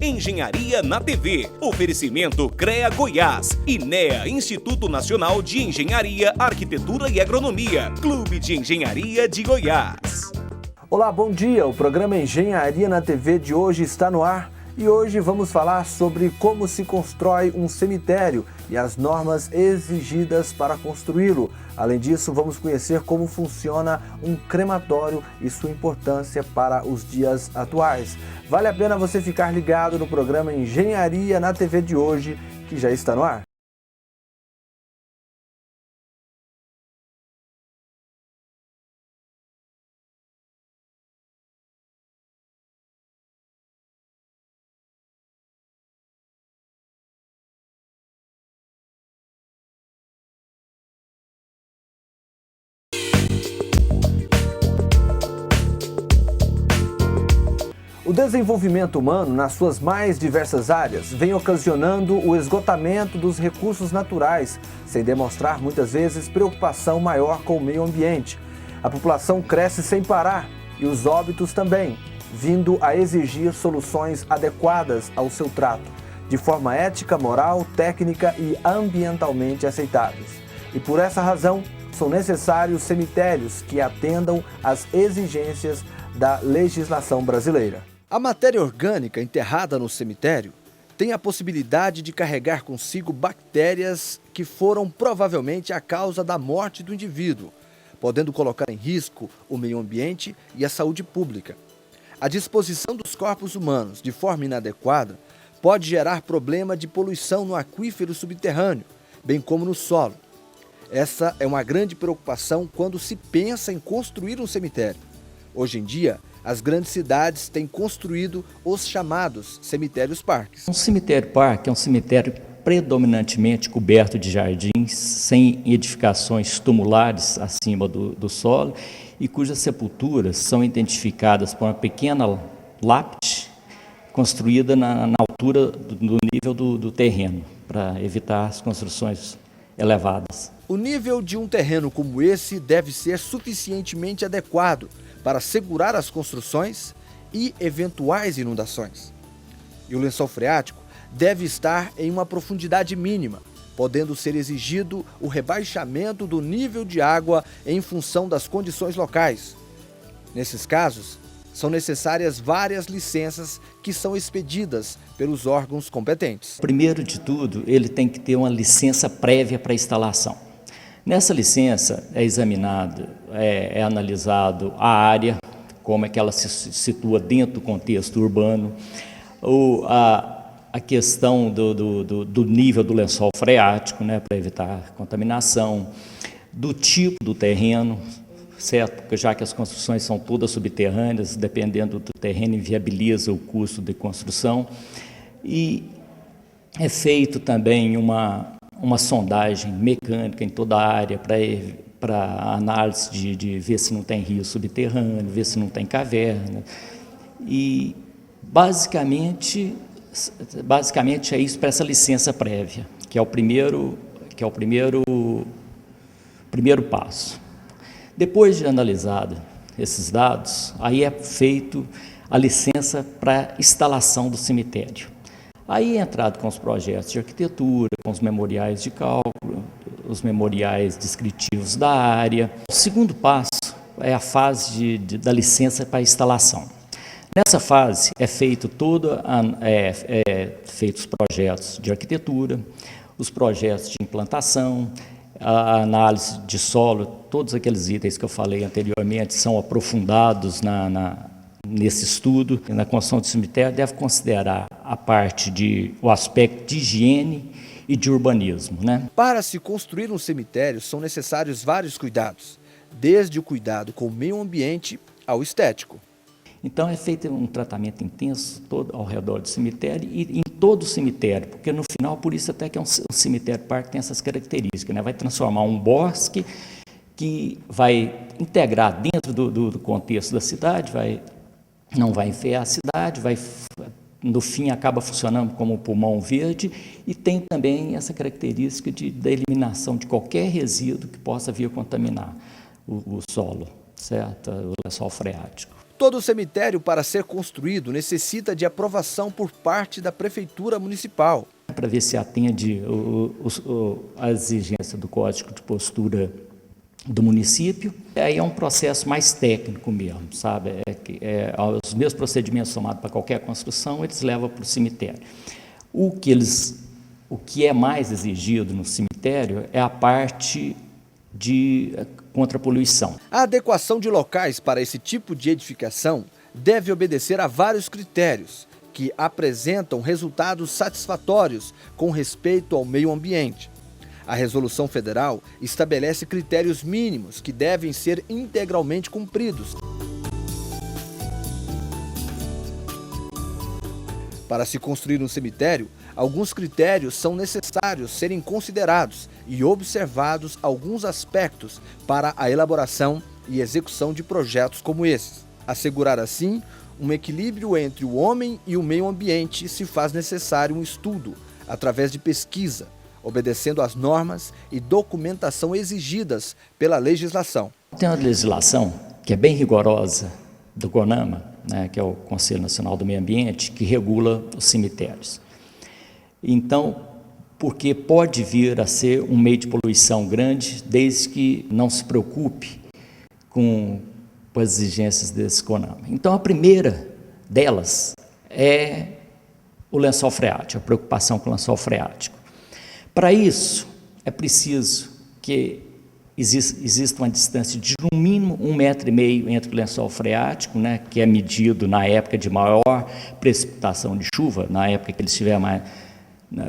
Engenharia na TV. Oferecimento CREA Goiás. INEA, Instituto Nacional de Engenharia, Arquitetura e Agronomia. Clube de Engenharia de Goiás. Olá, bom dia. O programa Engenharia na TV de hoje está no ar. E hoje vamos falar sobre como se constrói um cemitério e as normas exigidas para construí-lo. Além disso, vamos conhecer como funciona um crematório e sua importância para os dias atuais. Vale a pena você ficar ligado no programa Engenharia na TV de hoje, que já está no ar. O desenvolvimento humano, nas suas mais diversas áreas, vem ocasionando o esgotamento dos recursos naturais, sem demonstrar muitas vezes preocupação maior com o meio ambiente. A população cresce sem parar e os óbitos também, vindo a exigir soluções adequadas ao seu trato, de forma ética, moral, técnica e ambientalmente aceitáveis. E por essa razão, são necessários cemitérios que atendam às exigências da legislação brasileira. A matéria orgânica enterrada no cemitério tem a possibilidade de carregar consigo bactérias que foram provavelmente a causa da morte do indivíduo, podendo colocar em risco o meio ambiente e a saúde pública. A disposição dos corpos humanos de forma inadequada pode gerar problema de poluição no aquífero subterrâneo, bem como no solo. Essa é uma grande preocupação quando se pensa em construir um cemitério. Hoje em dia, as grandes cidades têm construído os chamados cemitérios-parques. Um cemitério-parque é um cemitério predominantemente coberto de jardins, sem edificações tumulares acima do solo e cujas sepulturas são identificadas por uma pequena lápide construída na altura do nível do terreno, para evitar as construções elevadas. O nível de um terreno como esse deve ser suficientemente adequado para segurar as construções e eventuais inundações. E o lençol freático deve estar em uma profundidade mínima, podendo ser exigido o rebaixamento do nível de água em função das condições locais. Nesses casos, são necessárias várias licenças que são expedidas pelos órgãos competentes. Primeiro de tudo, ele tem que ter uma licença prévia para instalação. Nessa licença é examinado, é analisado a área, como é que ela se situa dentro do contexto urbano, a questão do nível do lençol freático, né, para evitar contaminação, do tipo do terreno, certo? Porque já que as construções são todas subterrâneas, dependendo do terreno, inviabiliza o custo de construção. E é feito também uma sondagem mecânica em toda a área para análise de ver se não tem rio subterrâneo, ver se não tem caverna. E basicamente é isso para essa licença prévia, que é o primeiro passo. Depois de analisado esses dados, aí é feito a licença para instalação do cemitério. Aí é entrado com os projetos de arquitetura, com os memoriais de cálculo, os memoriais descritivos da área. O segundo passo é a fase da licença para instalação. Nessa fase é feito feitos os projetos de arquitetura, os projetos de implantação, a análise de solo, todos aqueles itens que eu falei anteriormente são aprofundados nesse estudo. Na construção de cemitério deve considerar o aspecto de higiene e de urbanismo, né? Para se construir um cemitério são necessários vários cuidados, desde o cuidado com o meio ambiente ao estético. Então é feito um tratamento intenso todo ao redor do cemitério e em todo o cemitério, porque no final, por isso até que é um cemitério-parque tem essas características, né? Vai transformar um bosque que vai integrar dentro do contexto da cidade, não vai enfeiar a cidade, no fim acaba funcionando como um pulmão verde e tem também essa característica da eliminação de qualquer resíduo que possa vir a contaminar o solo, certo? O lençol freático. Todo cemitério, para ser construído, necessita de aprovação por parte da Prefeitura Municipal. Para ver se atende a exigência do Código de Postura do município. Aí é um processo mais técnico mesmo, sabe? Os meus procedimentos somados para qualquer construção, eles levam para o cemitério. O que é mais exigido no cemitério é a parte contra a poluição. A adequação de locais para esse tipo de edificação deve obedecer a vários critérios que apresentam resultados satisfatórios com respeito ao meio ambiente. A Resolução Federal estabelece critérios mínimos que devem ser integralmente cumpridos. Para se construir um cemitério, alguns critérios são necessários serem considerados e observados alguns aspectos para a elaboração e execução de projetos como esses. Assegurar assim um equilíbrio entre o homem e o meio ambiente se faz necessário um estudo através de pesquisa, obedecendo às normas e documentação exigidas pela legislação. Tem uma legislação que é bem rigorosa do CONAMA, né, que é o Conselho Nacional do Meio Ambiente, que regula os cemitérios. Então, porque pode vir a ser um meio de poluição grande, desde que não se preocupe com as exigências desse CONAMA. Então, a primeira delas é o lençol freático, a preocupação com o lençol freático. Para isso, é preciso que exista uma distância de no mínimo 1,5 metro entre o lençol freático, né, que é medido na época de maior precipitação de chuva, na época que ele estiver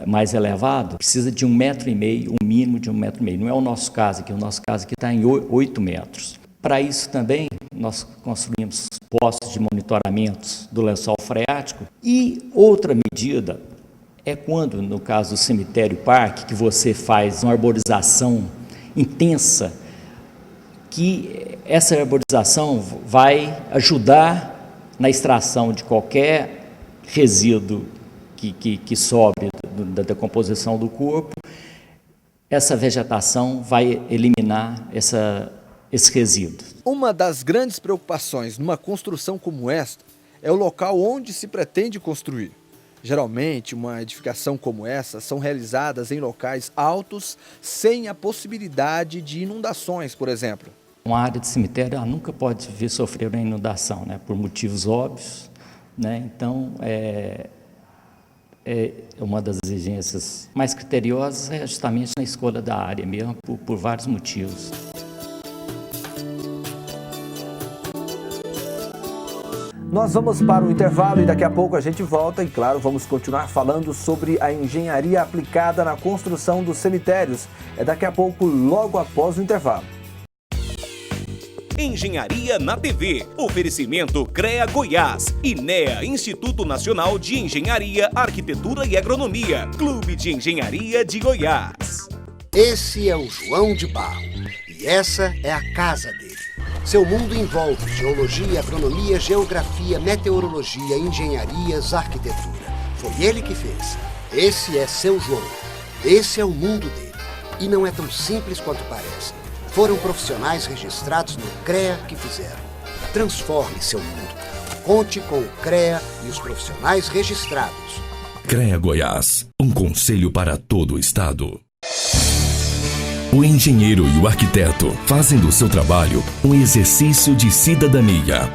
mais elevado, precisa de 1,5 metro, um mínimo de 1,5 metro. Não é o nosso caso aqui, o nosso caso aqui está em 8 metros. Para isso também, nós construímos postos de monitoramento do lençol freático. E outra medida é quando, no caso do cemitério parque, que você faz uma arborização intensa, que essa arborização vai ajudar na extração de qualquer resíduo que sobre da decomposição do corpo. Essa vegetação vai eliminar esse resíduo. Uma das grandes preocupações numa construção como esta é o local onde se pretende construir. Geralmente, uma edificação como essa são realizadas em locais altos, sem a possibilidade de inundações, por exemplo. Uma área de cemitério nunca pode vir sofrer uma inundação, né, por motivos óbvios, né? Então, uma das exigências mais criteriosas é justamente na escolha da área mesmo, por vários motivos. Nós vamos para o intervalo e daqui a pouco a gente volta e, claro, vamos continuar falando sobre a engenharia aplicada na construção dos cemitérios. É daqui a pouco, logo após o intervalo. Engenharia na TV. Oferecimento CREA Goiás. INEA, Instituto Nacional de Engenharia, Arquitetura e Agronomia. Clube de Engenharia de Goiás. Esse é o João de Barro e essa é a casa dele. Seu mundo envolve geologia, agronomia, geografia, meteorologia, engenharias, arquitetura. Foi ele que fez. Esse é seu João. Esse é o mundo dele. E não é tão simples quanto parece. Foram profissionais registrados no CREA que fizeram. Transforme seu mundo. Conte com o CREA e os profissionais registrados. CREA Goiás, um conselho para todo o estado. O engenheiro e o arquiteto fazem do seu trabalho um exercício de cidadania,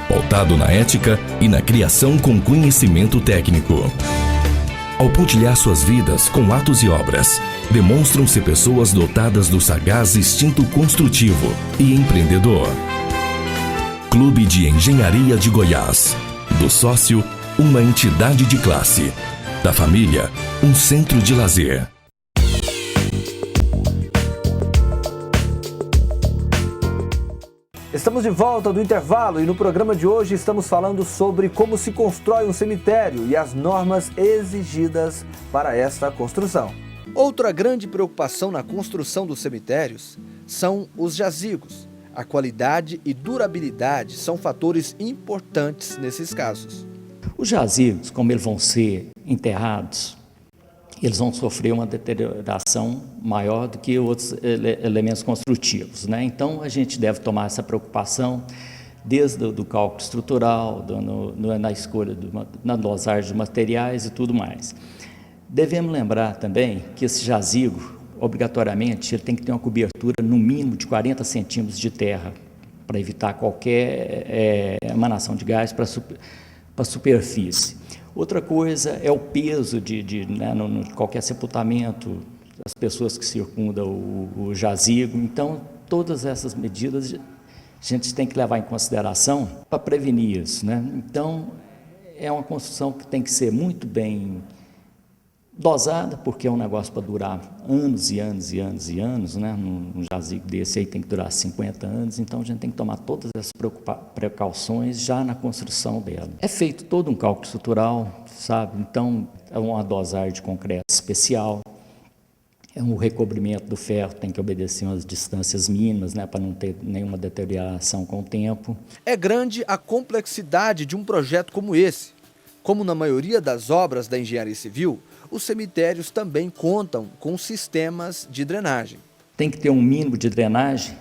pautado na ética e na criação com conhecimento técnico. Ao pontilhar suas vidas com atos e obras, demonstram ser pessoas dotadas do sagaz instinto construtivo e empreendedor. Clube de Engenharia de Goiás. Do sócio, uma entidade de classe. Da família, um centro de lazer. Estamos de volta do intervalo e no programa de hoje estamos falando sobre como se constrói um cemitério e as normas exigidas para esta construção. Outra grande preocupação na construção dos cemitérios são os jazigos. A qualidade e durabilidade são fatores importantes nesses casos. Os jazigos, como eles vão ser enterrados, eles vão sofrer uma deterioração maior do que outros elementos construtivos, né? Então, a gente deve tomar essa preocupação desde o do cálculo estrutural, na escolha, na dosagem de materiais e tudo mais. Devemos lembrar também que esse jazigo, obrigatoriamente, ele tem que ter uma cobertura no mínimo de 40 centímetros de terra, para evitar qualquer emanação de gás para a superfície. Outra coisa é o peso de qualquer sepultamento, as pessoas que circundam o jazigo. Então, todas essas medidas a gente tem que levar em consideração para prevenir isso, né? Então, é uma construção que tem que ser muito bem dosada, porque é um negócio para durar anos e anos e anos e anos, né? Um jazigo desse aí tem que durar 50 anos, então a gente tem que tomar todas essas precauções já na construção dela. É feito todo um cálculo estrutural, sabe? Então, é uma dosagem de concreto especial, é um recobrimento do ferro, tem que obedecer umas distâncias mínimas, né? Para não ter nenhuma deterioração com o tempo. É grande a complexidade de um projeto como esse. Como na maioria das obras da engenharia civil, os cemitérios também contam com sistemas de drenagem. Tem que ter um mínimo de drenagem,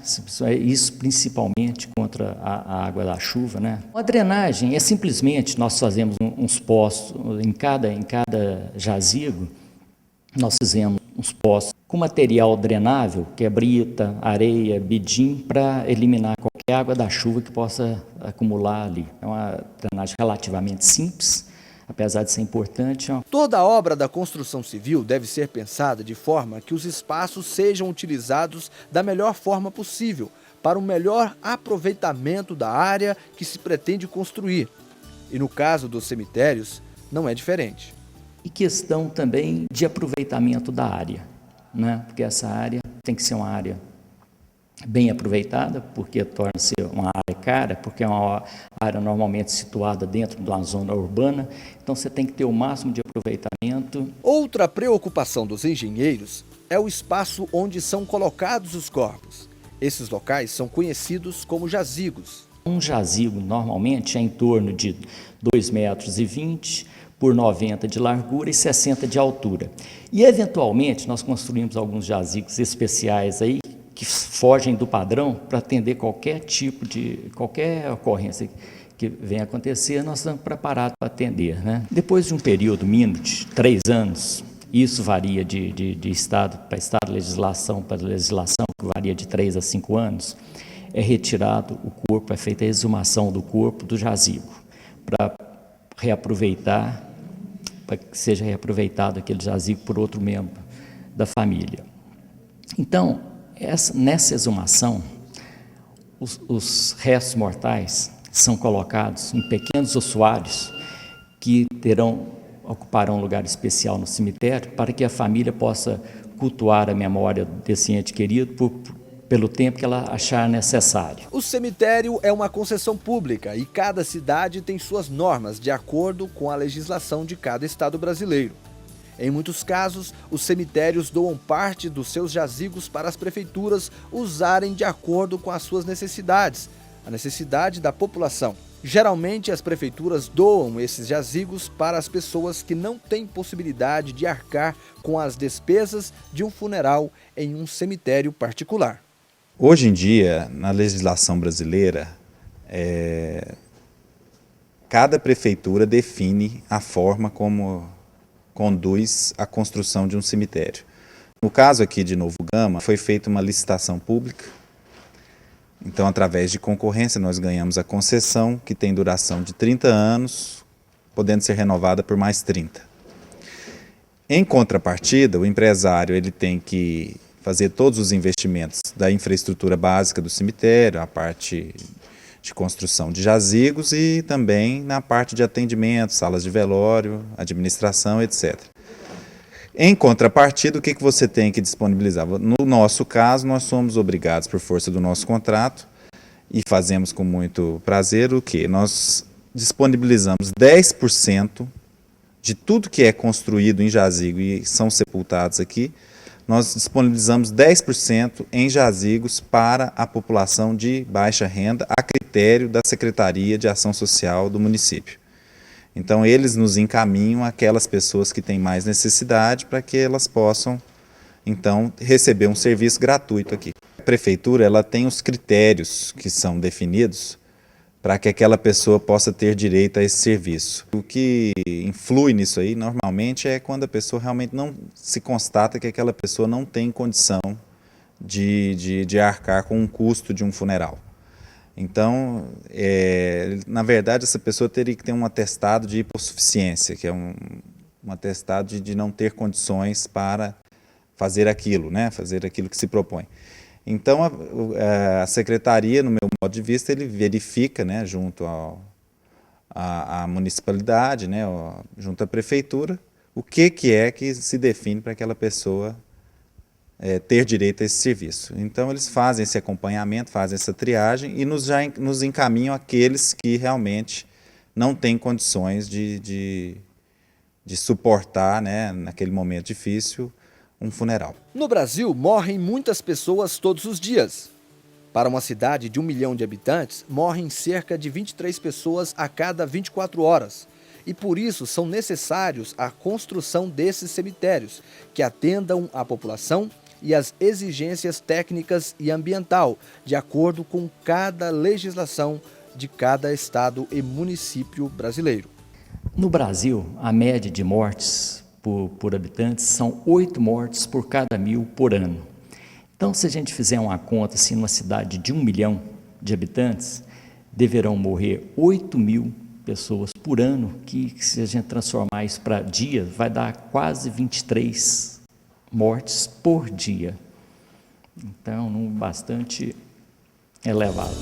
isso principalmente contra a água da chuva, né? A drenagem é simplesmente, nós fazemos uns poços, em cada jazigo, nós fizemos uns poços com material drenável, que é brita, areia, bidim, para eliminar qualquer água da chuva que possa acumular ali. É uma drenagem relativamente simples, apesar de ser importante. Toda obra da construção civil deve ser pensada de forma que os espaços sejam utilizados da melhor forma possível, para o melhor aproveitamento da área que se pretende construir. E no caso dos cemitérios, não é diferente. E questão também de aproveitamento da área, né? Porque essa área tem que ser uma área bem aproveitada, porque torna-se uma área cara, porque é uma área normalmente situada dentro de uma zona urbana, então você tem que ter o máximo de aproveitamento. Outra preocupação dos engenheiros é o espaço onde são colocados os corpos. Esses locais são conhecidos como jazigos. Um jazigo normalmente é em torno de 2,20 metros por 90 de largura e 60 de altura. E eventualmente nós construímos alguns jazigos especiais aí, que fogem do padrão para atender qualquer ocorrência que venha acontecer, nós estamos preparados para atender, né? Depois de um período mínimo de 3 anos, isso varia de estado para estado, legislação para legislação, que varia de 3 a 5 anos, é retirado o corpo, é feita a exumação do corpo do jazigo, para reaproveitar, para que seja reaproveitado aquele jazigo por outro membro da família. Então, nessa exumação, os restos mortais são colocados em pequenos ossuários que ocuparão um lugar especial no cemitério para que a família possa cultuar a memória desse ente querido pelo tempo que ela achar necessário. O cemitério é uma concessão pública e cada cidade tem suas normas de acordo com a legislação de cada estado brasileiro. Em muitos casos, os cemitérios doam parte dos seus jazigos para as prefeituras usarem de acordo com as suas necessidades, a necessidade da população. Geralmente, as prefeituras doam esses jazigos para as pessoas que não têm possibilidade de arcar com as despesas de um funeral em um cemitério particular. Hoje em dia, na legislação brasileira, cada prefeitura define a forma como conduz a construção de um cemitério. No caso aqui de Novo Gama, foi feita uma licitação pública. Então, através de concorrência, nós ganhamos a concessão, que tem duração de 30 anos, podendo ser renovada por mais 30. Em contrapartida, o empresário ele tem que fazer todos os investimentos da infraestrutura básica do cemitério, a parte de construção de jazigos e também na parte de atendimento, salas de velório, administração, etc. Em contrapartida, o que você tem que disponibilizar? No nosso caso, nós somos obrigados, por força do nosso contrato, e fazemos com muito prazer, o quê? Nós disponibilizamos 10% de tudo que é construído em jazigo e são sepultados aqui, nós disponibilizamos 10% em jazigos para a população de baixa renda, a critério da Secretaria de Ação Social do município. Então, eles nos encaminham aquelas pessoas que têm mais necessidade para que elas possam, então, receber um serviço gratuito aqui. A prefeitura ela tem os critérios que são definidos para que aquela pessoa possa ter direito a esse serviço. O que influi nisso aí, normalmente, é quando a pessoa realmente não se constata que aquela pessoa não tem condição de arcar com o custo de um funeral. Então, na verdade, essa pessoa teria que ter um atestado de hipossuficiência, que é um atestado de não ter condições para fazer aquilo, né? Fazer aquilo que se propõe. Então, a secretaria, no meu modo de vista, ele verifica, né, junto à municipalidade, né, junto à prefeitura, o que é que se define para aquela pessoa ter direito a esse serviço. Então, eles fazem esse acompanhamento, fazem essa triagem e nos encaminham aqueles que realmente não têm condições de suportar, né, naquele momento difícil, um funeral. No Brasil, morrem muitas pessoas todos os dias. Para uma cidade de 1 milhão de habitantes, morrem cerca de 23 pessoas a cada 24 horas. E por isso são necessários a construção desses cemitérios, que atendam a população e as exigências técnicas e ambiental, de acordo com cada legislação de cada estado e município brasileiro. No Brasil, a média de mortes por habitantes são 8 mortes por cada 1.000 por ano. Então, se a gente fizer uma conta, assim, numa cidade de 1 milhão de habitantes, deverão morrer 8.000 pessoas por ano, que se a gente transformar isso para dias, vai dar quase 23 mortes por dia. Então, bastante elevado.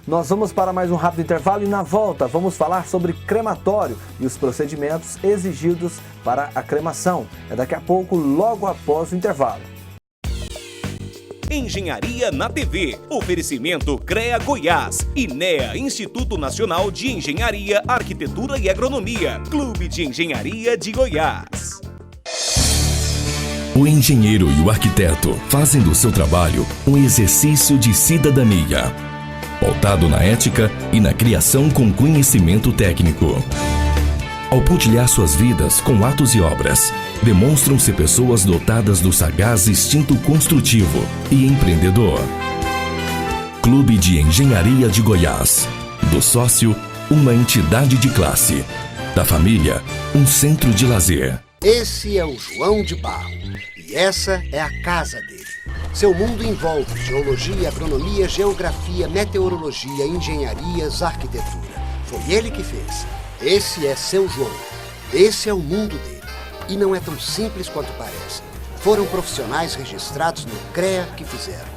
Nós vamos para mais um rápido intervalo e na volta vamos falar sobre crematório e os procedimentos exigidos para a cremação. É daqui a pouco, logo após o intervalo. Engenharia na TV. Oferecimento CREA Goiás. INEA, Instituto Nacional de Engenharia, Arquitetura e Agronomia. Clube de Engenharia de Goiás. O engenheiro e o arquiteto fazem do seu trabalho um exercício de cidadania, pautado na ética e na criação com conhecimento técnico. Ao pontilhar suas vidas com atos e obras, demonstram-se pessoas dotadas do sagaz instinto construtivo e empreendedor. Clube de Engenharia de Goiás. Do sócio, uma entidade de classe. Da família, um centro de lazer. Esse é o João de Barro e essa é a casa dele. Seu mundo envolve geologia, agronomia, geografia, meteorologia, engenharias, arquitetura. Foi ele que fez. Esse é seu João. Esse é o mundo dele. E não é tão simples quanto parece. Foram profissionais registrados no CREA que fizeram.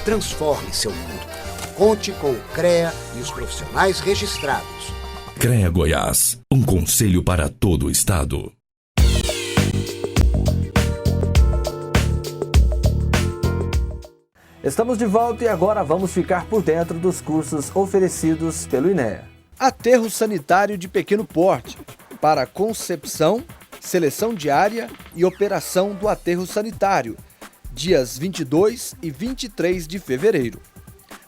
Transforme seu mundo. Conte com o CREA e os profissionais registrados. CREA Goiás, um conselho para todo o estado. Estamos de volta e agora vamos ficar por dentro dos cursos oferecidos pelo INEA. Aterro sanitário de pequeno porte, para concepção, seleção de área e operação do aterro sanitário, dias 22 e 23 de fevereiro.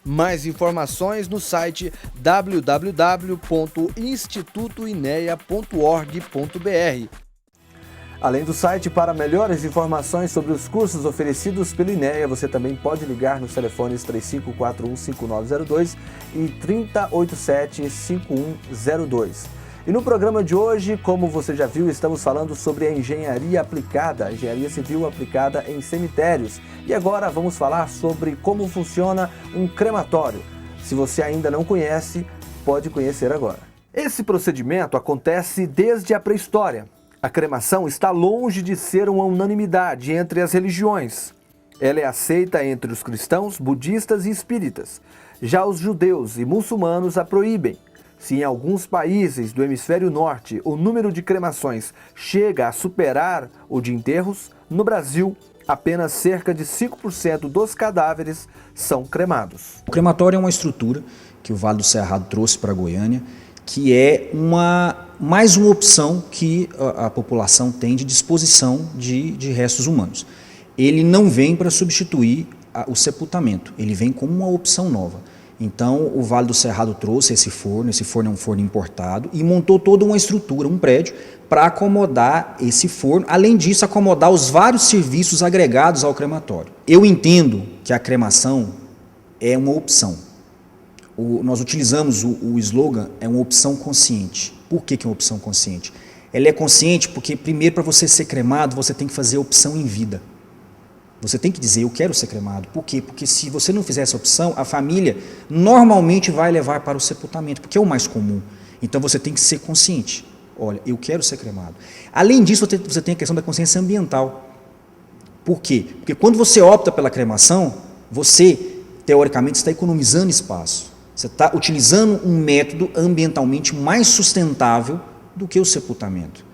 Mais informações no site www.institutoinea.org.br. Além do site, para melhores informações sobre os cursos oferecidos pela INEA, você também pode ligar nos telefones 3541-5902 e 3087-5102. E no programa de hoje, como você já viu, estamos falando sobre a engenharia aplicada, a engenharia civil aplicada em cemitérios. E agora vamos falar sobre como funciona um crematório. Se você ainda não conhece, pode conhecer agora. Esse procedimento acontece desde a pré-história. A cremação está longe de ser uma unanimidade entre as religiões. Ela é aceita entre os cristãos, budistas e espíritas. Já os judeus e muçulmanos a proíbem. Se em alguns países do hemisfério norte o número de cremações chega a superar o de enterros, no Brasil, apenas cerca de 5% dos cadáveres são cremados. O crematório é uma estrutura que o Vale do Cerrado trouxe para Goiânia, que é mais uma opção que a população tem de disposição de restos humanos. Ele não vem para substituir o sepultamento, ele vem como uma opção nova. Então, o Vale do Cerrado trouxe esse forno é um forno importado, e montou toda uma estrutura, um prédio, para acomodar esse forno, além disso, acomodar os vários serviços agregados ao crematório. Eu entendo que a cremação é uma opção. Nós utilizamos o slogan, é uma opção consciente. Por que é uma opção consciente? Ela é consciente porque, primeiro, para você ser cremado, você tem que fazer a opção em vida. Você tem que dizer, eu quero ser cremado. Por quê? Porque se você não fizer essa opção, a família normalmente vai levar para o sepultamento, porque é o mais comum. Então você tem que ser consciente. Olha, eu quero ser cremado. Além disso, você tem a questão da consciência ambiental. Por quê? Porque quando você opta pela cremação, você, teoricamente, está economizando espaço. Você está utilizando um método ambientalmente mais sustentável do que o sepultamento.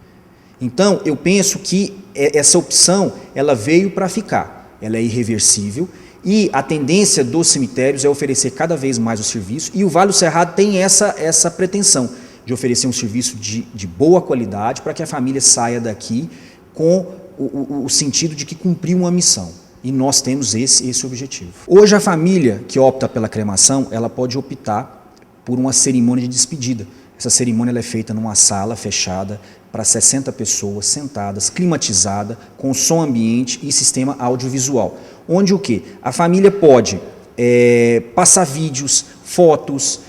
Então, eu penso que essa opção, ela veio para ficar. Ela é irreversível e a tendência dos cemitérios é oferecer cada vez mais o serviço, e o Vale do Cerrado tem essa pretensão de oferecer um serviço de boa qualidade para que a família saia daqui com o sentido de que cumpriu uma missão. E nós temos esse objetivo. Hoje a família que opta pela cremação, ela pode optar por uma cerimônia de despedida. Essa cerimônia ela é feita numa sala fechada para 60 pessoas sentadas, climatizada, com som ambiente e sistema audiovisual. Onde o quê? A família pode passar vídeos, fotos,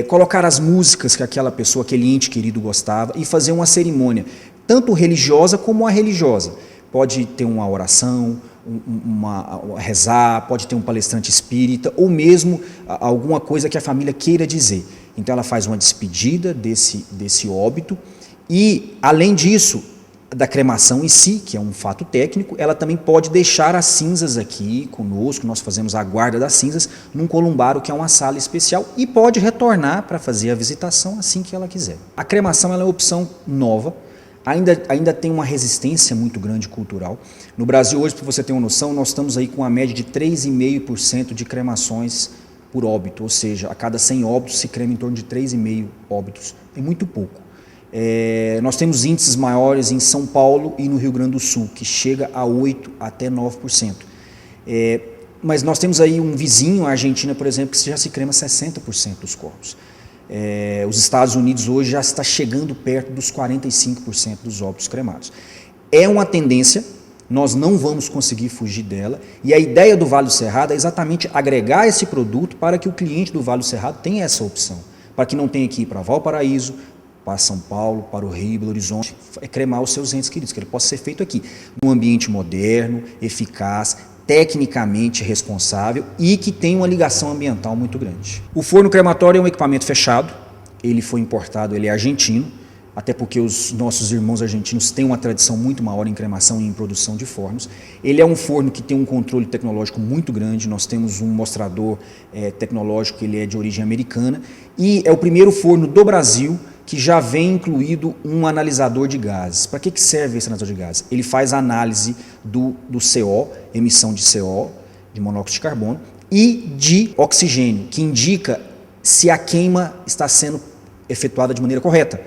colocar as músicas que aquela pessoa, aquele ente querido gostava e fazer uma cerimônia, tanto religiosa como a religiosa. Pode ter uma oração, rezar, pode ter um palestrante espírita ou mesmo alguma coisa que a família queira dizer. Então ela faz uma despedida desse óbito e, além disso, da cremação em si, que é um fato técnico, ela também pode deixar as cinzas aqui conosco, nós fazemos a guarda das cinzas num columbário, que é uma sala especial, e pode retornar para fazer a visitação assim que ela quiser. A cremação ela é uma opção nova, ainda tem uma resistência muito grande cultural. No Brasil hoje, para você ter uma noção, nós estamos aí com uma média de 3,5% de cremações por óbito, ou seja, a cada 100 óbitos se crema em torno de 3,5 óbitos. É muito pouco. Nós temos índices maiores em São Paulo e no Rio Grande do Sul, que chega a 8% até 9%. Mas nós temos aí um vizinho, a Argentina, por exemplo, que já se crema 60% dos corpos. Os Estados Unidos hoje já está chegando perto dos 45% dos óbitos cremados. É uma tendência, nós não vamos conseguir fugir dela, e a ideia do Vale do Cerrado é exatamente agregar esse produto para que o cliente do Vale do Cerrado tenha essa opção, para que não tenha que ir para Valparaíso, para São Paulo, para o Rio, Belo Horizonte, cremar os seus entes queridos, que ele possa ser feito aqui, num ambiente moderno, eficaz, tecnicamente responsável e que tem uma ligação ambiental muito grande. O forno crematório é um equipamento fechado, ele foi importado, ele é argentino, até porque os nossos irmãos argentinos têm uma tradição muito maior em cremação e em produção de fornos. Ele é um forno que tem um controle tecnológico muito grande, nós temos um mostrador tecnológico que ele é de origem americana, e é o primeiro forno do Brasil que já vem incluído um analisador de gases. Para que serve esse analisador de gases? Ele faz análise do CO, emissão de CO, de monóxido de carbono, e de oxigênio, que indica se a queima está sendo efetuada de maneira correta.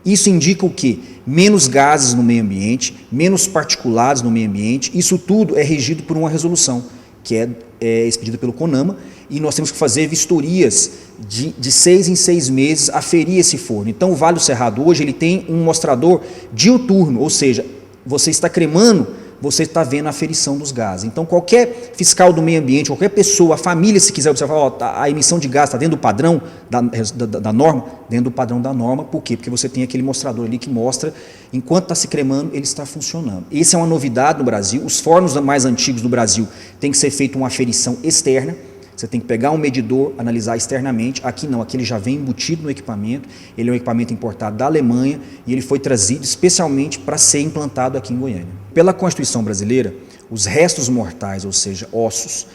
Isso indica o quê? Menos gases no meio ambiente, menos particulados no meio ambiente. Isso tudo é regido por uma resolução, que é expedida pelo CONAMA, e nós temos que fazer vistorias de 6 em 6 meses, aferir esse forno. Então o Vale do Cerrado hoje ele tem um mostrador diuturno, ou seja, você está cremando, você está vendo a aferição dos gases. Então qualquer fiscal do meio ambiente, qualquer pessoa, a família, se quiser observar, a emissão de gás está dentro do padrão da norma, dentro do padrão da norma. Por quê? Porque você tem aquele mostrador ali que mostra, enquanto está se cremando, ele está funcionando. Essa é uma novidade no Brasil. Os fornos mais antigos do Brasil tem que ser feita uma aferição externa. Você tem que pegar um medidor, analisar externamente. Aqui não, aqui ele já vem embutido no equipamento. Ele é um equipamento importado da Alemanha e ele foi trazido especialmente para ser implantado aqui em Goiânia. Pela Constituição brasileira, os restos mortais, ou seja, ossos,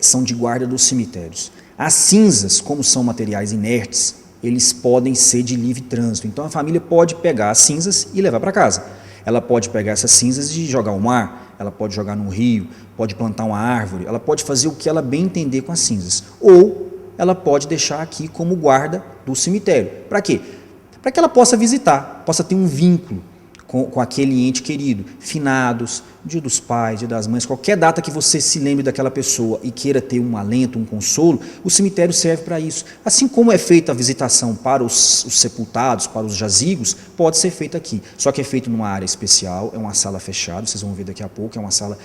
são de guarda dos cemitérios. As cinzas, como são materiais inertes, eles podem ser de livre trânsito. Então a família pode pegar as cinzas e levar para casa. Ela pode pegar essas cinzas e jogar ao mar, ela pode jogar no rio, pode plantar uma árvore, ela pode fazer o que ela bem entender com as cinzas. Ou ela pode deixar aqui como guarda do cemitério. Para quê? Para que ela possa visitar, possa ter um vínculo com aquele ente querido. Finados, Dia dos Pais, Dia das Mães, qualquer data que você se lembre daquela pessoa e queira ter um alento, um consolo, o cemitério serve para isso. Assim como é feita a visitação para os sepultados, para os jazigos, pode ser feita aqui. Só que é feito numa área especial, é uma sala fechada, vocês vão ver daqui a pouco, é uma sala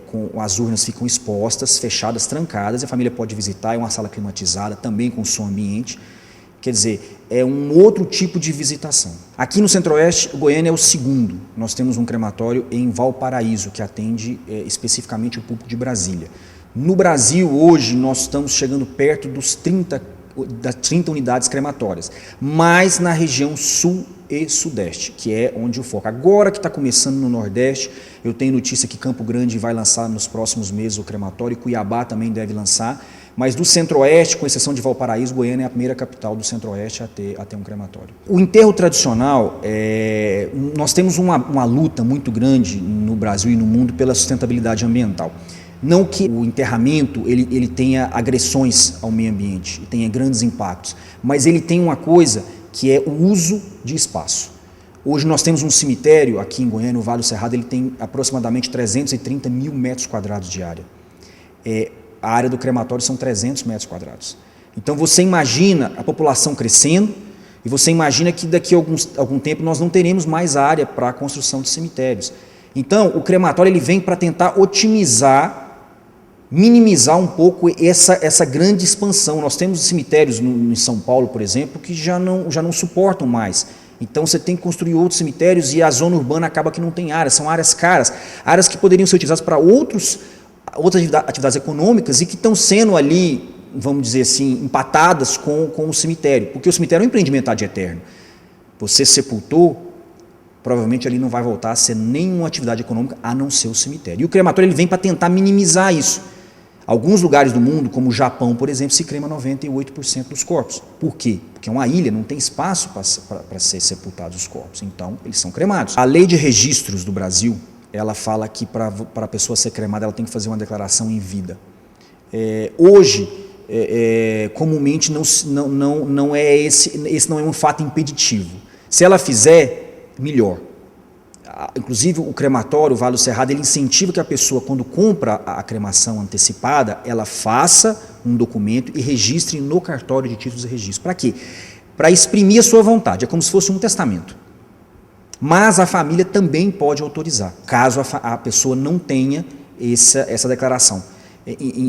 com as urnas ficam expostas, fechadas, trancadas, e a família pode visitar, é uma sala climatizada, também com som ambiente. Quer dizer, é um outro tipo de visitação. Aqui no Centro-Oeste, Goiânia é o segundo. Nós temos um crematório em Valparaíso, que atende especificamente o público de Brasília. No Brasil, hoje, nós estamos chegando perto das 30 unidades crematórias, mas na região sul e sudeste, que é onde o foco. Agora que está começando no Nordeste, eu tenho notícia que Campo Grande vai lançar nos próximos meses o crematório, Cuiabá também deve lançar, mas do Centro-Oeste, com exceção de Valparaíso, Goiânia é a primeira capital do Centro-Oeste a ter um crematório. O enterro tradicional, nós temos uma luta muito grande no Brasil e no mundo pela sustentabilidade ambiental. Não que o enterramento ele tenha agressões ao meio ambiente, tenha grandes impactos, mas ele tem uma coisa que é o uso de espaço. Hoje nós temos um cemitério aqui em Goiânia, no Vale do Cerrado, ele tem aproximadamente 330 mil metros quadrados de área. A área do crematório são 300 metros quadrados. Então você imagina a população crescendo e você imagina que daqui a algum tempo nós não teremos mais área para a construção de cemitérios. Então o crematório ele vem para tentar otimizar, minimizar um pouco essa grande expansão. Nós temos cemitérios em São Paulo, por exemplo, que já não suportam mais. Então você tem que construir outros cemitérios e a zona urbana acaba que não tem área, são áreas caras, áreas que poderiam ser utilizadas para outras atividades econômicas e que estão sendo ali, vamos dizer assim, empatadas com o cemitério, porque o cemitério é um empreendimento ad eterno. Você sepultou, provavelmente ali não vai voltar a ser nenhuma atividade econômica a não ser o cemitério. E o crematório ele vem para tentar minimizar isso. Alguns lugares do mundo, como o Japão, por exemplo, se crema 98% dos corpos. Por quê? Porque é uma ilha, não tem espaço para ser sepultados os corpos. Então, eles são cremados. A lei de registros do Brasil, ela fala que para a pessoa ser cremada, ela tem que fazer uma declaração em vida. Hoje, comumente, não é esse não é um fato impeditivo. Se ela fizer, melhor. Inclusive, o crematório, o Vale do Cerrado, ele incentiva que a pessoa, quando compra a cremação antecipada, ela faça um documento e registre no cartório de títulos e registros. Para quê? Para exprimir a sua vontade. É como se fosse um testamento. Mas a família também pode autorizar, caso a pessoa não tenha essa declaração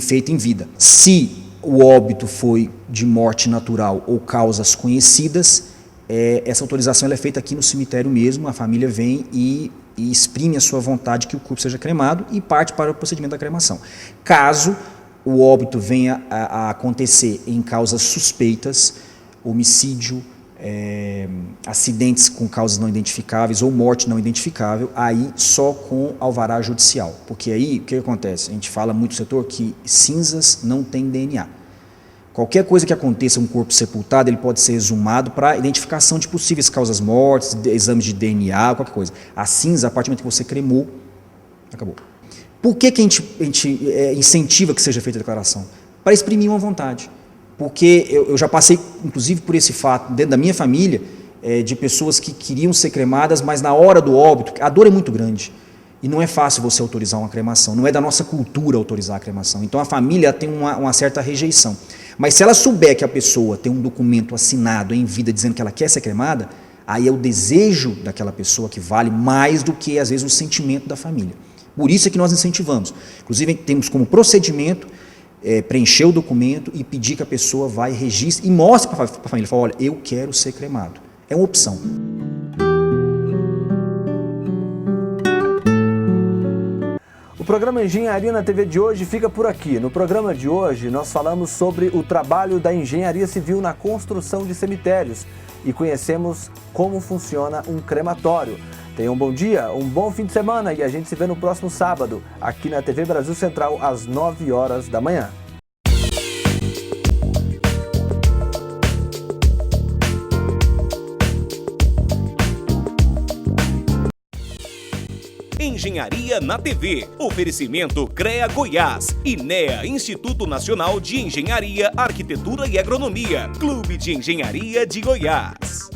feita em vida. Se o óbito foi de morte natural ou causas conhecidas, essa autorização ela é feita aqui no cemitério mesmo, a família vem e exprime a sua vontade que o corpo seja cremado e parte para o procedimento da cremação. Caso o óbito venha a acontecer em causas suspeitas, homicídio, acidentes com causas não identificáveis ou morte não identificável, aí só com alvará judicial, porque aí o que acontece? A gente fala muito no setor que cinzas não têm DNA. Qualquer coisa que aconteça com um corpo sepultado, ele pode ser exumado para identificação de possíveis causas mortes, exames de DNA, qualquer coisa. A cinza, a partir do momento que você cremou, acabou. Por que a gente incentiva que seja feita a declaração? Para exprimir uma vontade. Porque eu já passei, inclusive, por esse fato, dentro da minha família, de pessoas que queriam ser cremadas, mas na hora do óbito, a dor é muito grande. E não é fácil você autorizar uma cremação, não é da nossa cultura autorizar a cremação. Então a família tem uma certa rejeição. Mas se ela souber que a pessoa tem um documento assinado em vida dizendo que ela quer ser cremada, aí é o desejo daquela pessoa que vale mais do que, às vezes, o sentimento da família. Por isso é que nós incentivamos. Inclusive, temos como procedimento preencher o documento e pedir que a pessoa vá e registre e mostre para a família, fala, olha, eu quero ser cremado. É uma opção. O programa Engenharia na TV de hoje fica por aqui. No programa de hoje, nós falamos sobre o trabalho da engenharia civil na construção de cemitérios e conhecemos como funciona um crematório. Tenham um bom dia, um bom fim de semana e a gente se vê no próximo sábado, aqui na TV Brasil Central, às 9 horas da manhã. Engenharia na TV. Oferecimento CREA Goiás. INEA, Instituto Nacional de Engenharia, Arquitetura e Agronomia. Clube de Engenharia de Goiás.